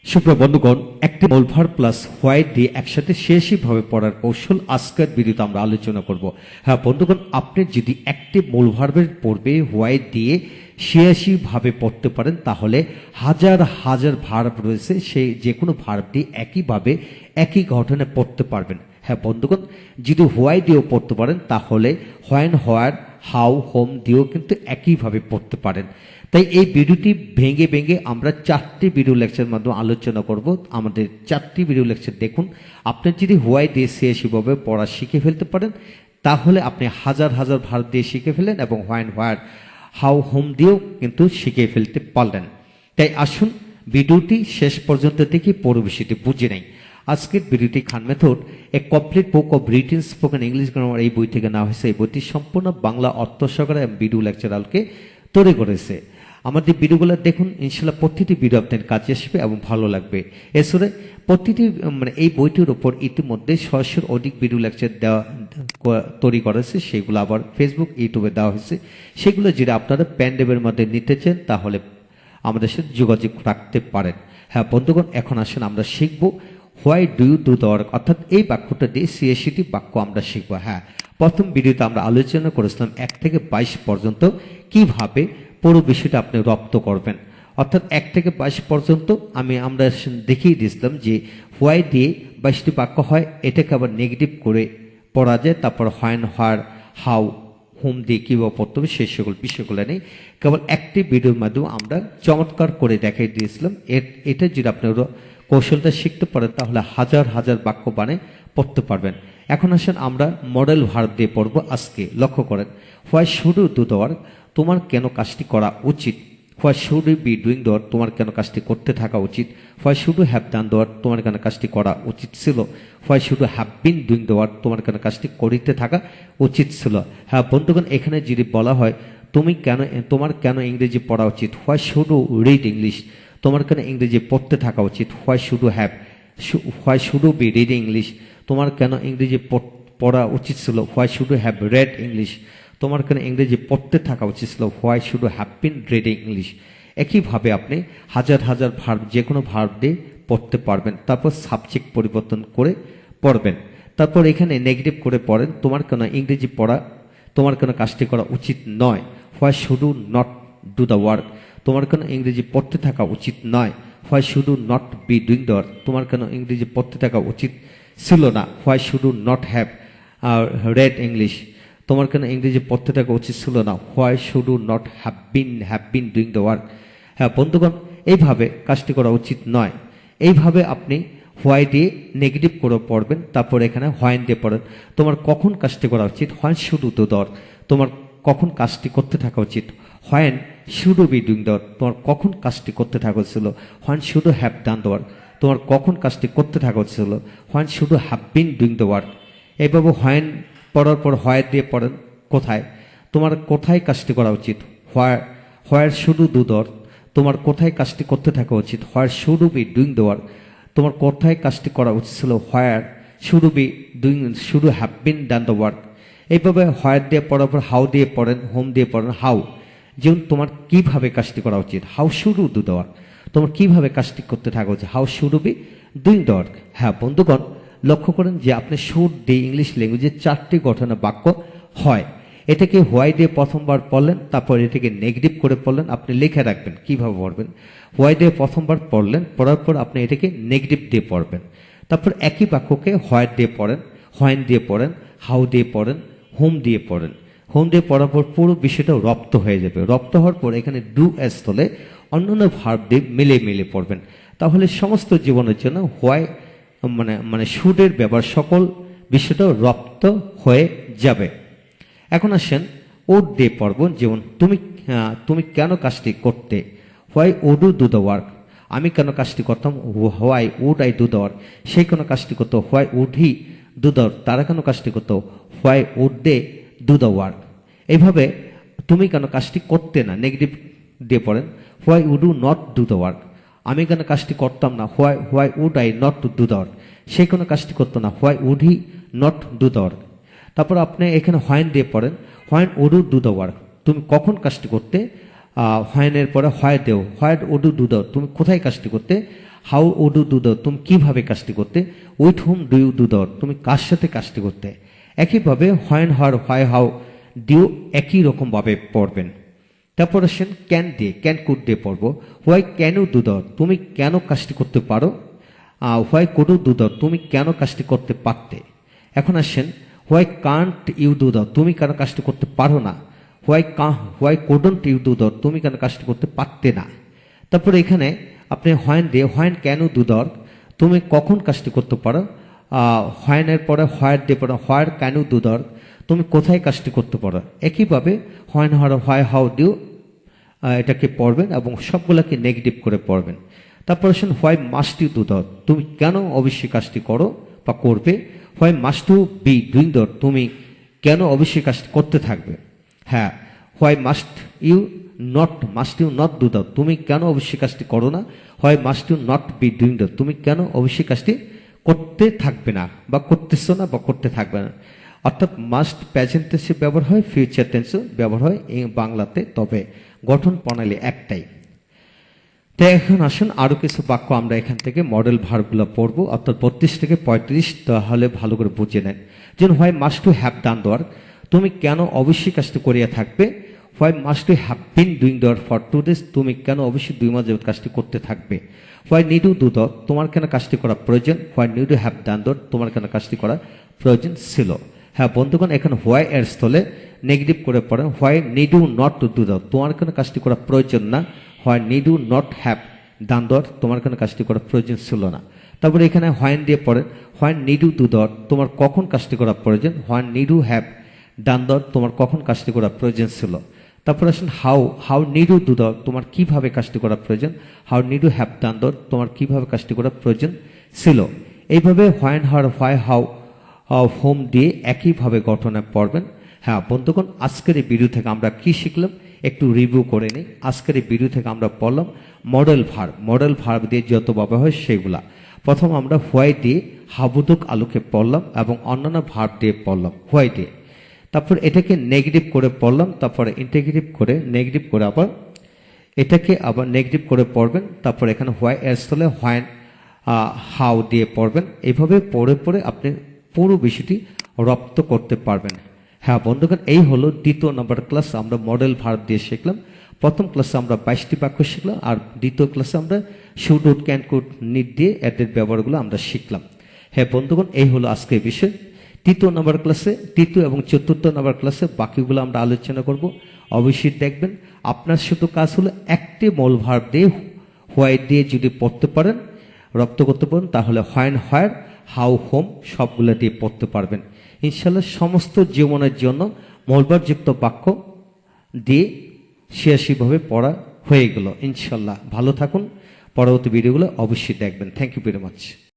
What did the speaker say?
সুপ্রিয় বন্ধুগণ, একটি মূল ভার্ব প্লাস হোয়াইট দিয়ে একসাথে শেষই ভাবে পড়ার কৌশল আজকের ভিডিওতে আমরা আলোচনা করব। হ্যাঁ বন্ধুগণ, আপনি যদি একটি মূল ভার্বের পূর্বে হোয়াইট দিয়ে শেষই ভাবে পড়তে পারেন তাহলে হাজার হাজার ভার্ব রয়েছে, সেই যে কোনো ভার্ব দিয়ে একইভাবে একই ঘটনায় পড়তে পারবেন। হ্যাঁ বন্ধুগণ, যদি হোয়াইট দিয়েও পড়তে পারেন তাহলে হোয়েন, হোয়ার, হাউ, হোম দিয়েও কিন্তু একইভাবে পড়তে পারেন। তাই এই ভিডিওটি ভেঙে ভেঙে আমরা 4টি ভিডিও লেকচারের মাধ্যমে আলোচনা করব। আমাদের 4টি ভিডিও লেকচার দেখুন। আপনি যদি হোয়াই দিয়ে শেষভাবে পড়া শিখে ফেলতে পারেন তাহলে আপনি হাজার হাজার ভার্ব দিয়ে শিখে ফেলেন এবং হোয়েন, হোয়ার, হাউ, হোম দিয়েও কিন্তু শিখে ফেলতে পারলেন। তাই আসুন ভিডিওটি শেষ পর্যন্ত দেখে পুরো বিষয়টি বুঝে নেই। আজকের ভিডিওটি খান মেথড এ complete book of written spoken English grammar এই বই থেকে নেওয়া হয়েছে। এই বইটি সম্পূর্ণ বাংলা অর্থ সহকারে ভিডিও লেকচারালকে তৈরি করেছে। আমাদের ভিডিওগুলো দেখুন, ইনশাল্লাহ প্রতিটি ভিডিও আপনার কাজে আসবে এবং ভালো লাগবে। এছাড়া প্রতিটি এই বইটির উপর ইতিমধ্যে 600 অধিক ভিডিও লেকচার তৈরি করেছে, সেগুলো আবার ফেসবুক, ইউটিউবে দেওয়া হয়েছে। সেগুলো যদি আপনারা প্যান্ডেবের মধ্যে নিতে চান তাহলে আমাদের সাথে যোগাযোগ রাখতে পারেন। হ্যাঁ বন্ধুগণ, এখন আসেন আমরা শিখবো why do you do the work, অর্থাৎ এই বাক্যটা দিয়ে সিএসিটি বাক্য আমরা শিখবো। হ্যাঁ, প্রথম ভিডিওতে আমরা আলোচনা করেছিলাম 1 থেকে 22 পর্যন্ত কিভাবে পুরো বিষয়টা আপনি রপ্ত করবেন। অর্থাৎ 1 থেকে 22 পর্যন্ত আমরা দেখিয়ে দিয়েছিলাম যে হোয়াই দিয়ে 22টি বাক্য হয়, এটাকে আবার নেগেটিভ করে পড়া যায়। তারপর হোয়েন, হোয়ার, হাউ, হোম দিয়ে কীভাবে পড়তে হবে সেই সকল বিষয়গুলো নেই। কেবল একটি ভিডিওর মাধ্যমে আমরা চমৎকার করে দেখাই দিয়েছিলাম। এটা যদি আপনি কৌশলটা শিখতে পারেন তাহলে হাজার হাজার বাক্য বানিয়ে পড়তে পারবেন। এখন আসেন আমরা মডেল ভার্ব দিয়ে পড়বো আজকে। লক্ষ্য করেন, why should you do the work, তোমার কেন কাজটি করা উচিত। Why should you be doing the work, তোমার কেন কাজটি করতে থাকা উচিত। Why should you have done the work, তোমার কেন কাজটি করা উচিত ছিল। Why should you have been doing the work, তোমার কেন কাজটি করিতে থাকা উচিত ছিল। হ্যাঁ বন্ধুগণ, এখানে যদি বলা হয় তোমার কেন ইংরেজি পড়া উচিত, why should you read English, তোমার কেন ইংরেজি পড়তে থাকা উচিত। Why should you be reading English, তোমার কেন ইংরেজি পড়া উচিত ছিল। Why should you have read English, তোমার কেন ইংরেজি পড়তে থাকা উচিত ছিল। Why should you have been reading English. একইভাবে আপনি হাজার হাজার ভার্ব যে কোনো ভার্ব দিয়ে পড়তে পারবেন। তারপর সাবজেক্ট পরিবর্তন করে পড়বেন। তারপর এখানে নেগেটিভ করে পড়েন, তোমার কেন ইংরেজি পড়া, তোমার কেন কাজটি করা উচিত নয়। Why should you not do the work, তোমার কেন ইংরেজি পড়তে থাকা উচিত নয়। Why should you not be doing the work, তোমার কেন ইংরেজি পড়তে থাকা উচিত ছিল না। Why should you not have read English, তোমার কেন ইংরেজি পড়তে থাকা উচিত ছিল না। Why should you not have been doing the work. হ্যাঁ বন্ধুগণ, এইভাবে কাজটি করা উচিত নয়। এইভাবে আপনি হোয়াই দিয়ে নেগেটিভ করে পড়বেন। তারপর এখানে হোয়েন দিয়ে পড়েন, তোমার কখন কাজটি করা উচিত। When should you do the work, তোমার কখন কাজটি করতে থাকা উচিত। When should you be doing the work, তোমার কখন কাজটি করতে থাকা ছিল। When should you have done the work, তোমার কখন কাজটি করতে থাকা ছিল। When should you have been doing the work. এইভাবে হোয়েন পড়ার পর হোয়াই দিয়ে পড়েন, কোথায়, তোমার কোথায় কাজটি করা উচিত। Where should you do the work, তোমার কোথায় কাজটি করতে থাকা উচিত। Where should you be doing the work, তোমার কোথায় কাজটি করা উচিত ছিল। Where should you have been done the work. এইভাবে হোয়ার দিয়ে পড়ার পর হাউ দিয়ে পড়েন, হোম দিয়ে পড়েন। হাউ, যেমন তোমার কিভাবে কাজটি করা উচিত। How should you do the work, তোমার কিভাবে কাজটি করতে থাকা উচিত। How should you be doing the work. হ্যাঁ বন্ধুগণ, লক্ষ্য করেন যে আপনি শুড দিয়ে ইংলিশ ল্যাঙ্গুয়েজে 4টি গঠনের বাক্য হয়। এটাকে হোয়াই দিয়ে প্রথমবার পড়লেন, তারপর এটাকে নেগেটিভ করে পড়লেন। আপনি লিখে রাখবেন কিভাবে পড়বেন। হোয়াই দিয়ে প্রথমবার পড়লেন, পড়ার পর আপনি এটাকে নেগেটিভ দিয়ে পড়বেন। তারপর একই বাক্যকে হোয়াই দিয়ে পড়েন, হোয়েন দিয়ে পড়েন, হাউ দিয়ে পড়েন, হোম দিয়ে পড়েন। হোম দিয়ে পড়ার পর পুরো বিষয়টা রপ্ত হয়ে যাবে। রপ্ত হওয়ার পর এখানে ডু এস হলে অন্যান্য ভার্ব দিয়ে মিলে মিলে পড়বেন। তাহলে সমস্ত জীবনের জন্য হোয়াই শুডের ব্যবহার সকল বিষয়টা রপ্ত হয়ে যাবে। এখন আসেন উড দিয়ে পড়ব। যেমন তুমি কেন কাজটি করতে। Why would you do the work, আমি কেন কাজটি করতাম। Why would I do the work, সেই কেন কাজটি করতো। Why would he do the work, তারা কেন কাজটি করতো। Why would they do the work. এইভাবে তুমি কেন কাজটি করতে না, নেগেটিভ দিয়ে পড়েন। Why would you not do the work, আমি কেন কাজটি করতাম না। Why would I not do the work, সে কোনো কাজটি করতো না। Why would he not do the work. তারপর আপনি এখানে হোয়েন দিয়ে পড়েন, when would you do the work, তুমি কখন কাজটি করতে। হোয়েনের পরে হয় দেও, হোয়াট ওডু ডু দাও, তুমি কোথায় কাজটি করতে, হাউ ওডু ডু দাও, তুমি কিভাবে কাজটি করতে, with whom do you do দাও, তুমি কার সাথে কাজটি করতে। একইভাবে হোয়েন হার হয় হাউ ডিউ একই রকমভাবে পড়বেন। তারপর আসেন ক্যান দিয়ে, ক্যান কুড দিয়ে পড়বো। Why can you do that, তুমি কেন কাজটি করতে পারো। Why could you do that, তুমি কেন কাজটি করতে পারতে। এখন আসেন why can't you do that, তুমি কেন কাজটি করতে পারো না। Why couldn't you do that, তুমি কেন কাজটি করতে পারতে না। তারপরে এখানে আপনি হোয়েন দিয়ে, when can you do that, তুমি কখন কাজটি করতে পারো। হোয়েনের পরে হোয়ার দিয়ে পড়ো, where can you do that, তুমি কোথায় কাজটি করতে পারো। একইভাবে হোয়েন হার হয় হাউ ডিউ এটাকে পড়বেন এবং সবগুলোকে নেগেটিভ করে পড়বেন। তারপর আসেন why must you do that, তুমি কেন অবশ্যই কাজটি করো বা করবে। Why must you be doing that, তুমি কেন অবশ্যই কাজটি করতে থাকবে। হ্যাঁ, why must you not do that, তুমি কেন অবশ্যই কাজটি করো না। Why must you not be doing that, তুমি কেন অবশ্যই কাজটি করতে থাকবে না বা করতেছো না বা করতে থাকবে না। অর্থাৎ মাস্ট প্রেজেন্ট টেন্সে ব্যবহার হয়, ফিউচার টেন্সে ব্যবহার হয় বাংলাতে, তবে গঠন প্রণালী একটাই। তো এখন আসুন আরো কিছু বাক্য আমরা এখান থেকে মডেল ভার্বগুলো পড়বো, অর্থাৎ 32 থেকে 35, তাহলে ভালো করে বুঝে নেন। যেমন why must to have done the work, তুমি কেন অবশ্যই কাজটি করিয়া থাকবে। Why must to have been doing the work for 2 days, তুমি কেন অবশ্যই 2 মাস যাবত কাজটি করতে থাকবে। Why need you do the, তোমার কেন কাজটি করা প্রয়োজন। Why need you have done the work, তোমার কেন কাজটি করা প্রয়োজন ছিল। হ্যাঁ বন্ধুগণ, এখানে হোয়াই এর স্থলে নেগেটিভ করে পড়েন, why need you not to do the, তোমার কেন কাজটি করা প্রয়োজন না। Why need you not have done the work, তোমার কেন কাজটি করা প্রয়োজন ছিল না। তারপরে এখানে হোয়াইন দিয়ে পড়েন, why need you do the work, তোমার কখন কাজটি করা প্রয়োজন। Why need you have done the work, তোমার কখন কাজটি করা প্রয়োজন ছিল। তারপর আসেন how need you do the work, তোমার কিভাবে কাজটি করা প্রয়োজন। How need you have done the work, তোমার কিভাবে কাজটি করা প্রয়োজন ছিল। এইভাবে when where why how whom দিয়ে একইভাবে গঠনে পড়বেন। হ্যাঁ বন্ধুগণ, আজকের এই ভিডিও থেকে আমরা কি শিখলাম একটু রিভিউ করে নিই। আজকের এই ভিডিও থেকে আমরা পড়লাম মডেল ভার্ব দিয়ে যত ব্যবহার হয় সেগুলা। প্রথম আমরা হোয়াই দিয়ে হাবুদুক আলুকে পড়লাম এবং অন্যান্য ভার্ব দিয়ে পড়লাম হোয়াই দিয়ে। তারপর এটাকে নেগেটিভ করে পড়লাম, তারপরে ইন্টিগ্রেটিভ করে নেগেটিভ করে আবার এটাকে আবার নেগেটিভ করে পড়বেন। তারপর এখানে হোয়াই এর স্থলে হোয়াইন হাউ দিয়ে পড়বেন। এইভাবে পড়ে পড়ে আপনি পুরো বিষয়টি রপ্ত করতে পারবেন। হ্যাঁ বন্ধুগণ, এই হলো দ্বিতীয় নম্বর ক্লাস, আমরা মডেল ভার্ব দিয়ে শিখলাম। প্রথম ক্লাসে আমরা 22টি বাক্য শিখলাম, আর দ্বিতীয় ক্লাসে আমরা should would can could need দিয়ে এদের ব্যবহারগুলো আমরা শিখলাম। হ্যাঁ বন্ধুগণ, এই হলো আজকের বিষয়। তৃতীয় নম্বর ক্লাসে, তৃতীয় এবং চতুর্থ নম্বর ক্লাসে বাকিগুলো আমরা আলোচনা করব। অবশ্যই দেখবেন। আপনার শুধু কাজ হলো একটি মূল ভার্ব দিয়ে হোয়াই দিয়ে যদি পড়তে পারেন, রপ্ত করতে পারেন, তাহলে হোয়েন হোয়ার হাউ হোম সবগুলো দিয়ে পড়তে পারবেন ইনশাল্লাহ। সমস্ত জীবনের জন্য মূলভার্বযুক্ত বাক্য দিয়ে 86ভাবে পড়া হয়ে গেল ইনশাল্লাহ। ভালো থাকুন, পরবর্তী ভিডিওগুলো অবশ্যই দেখবেন। Thank you very much.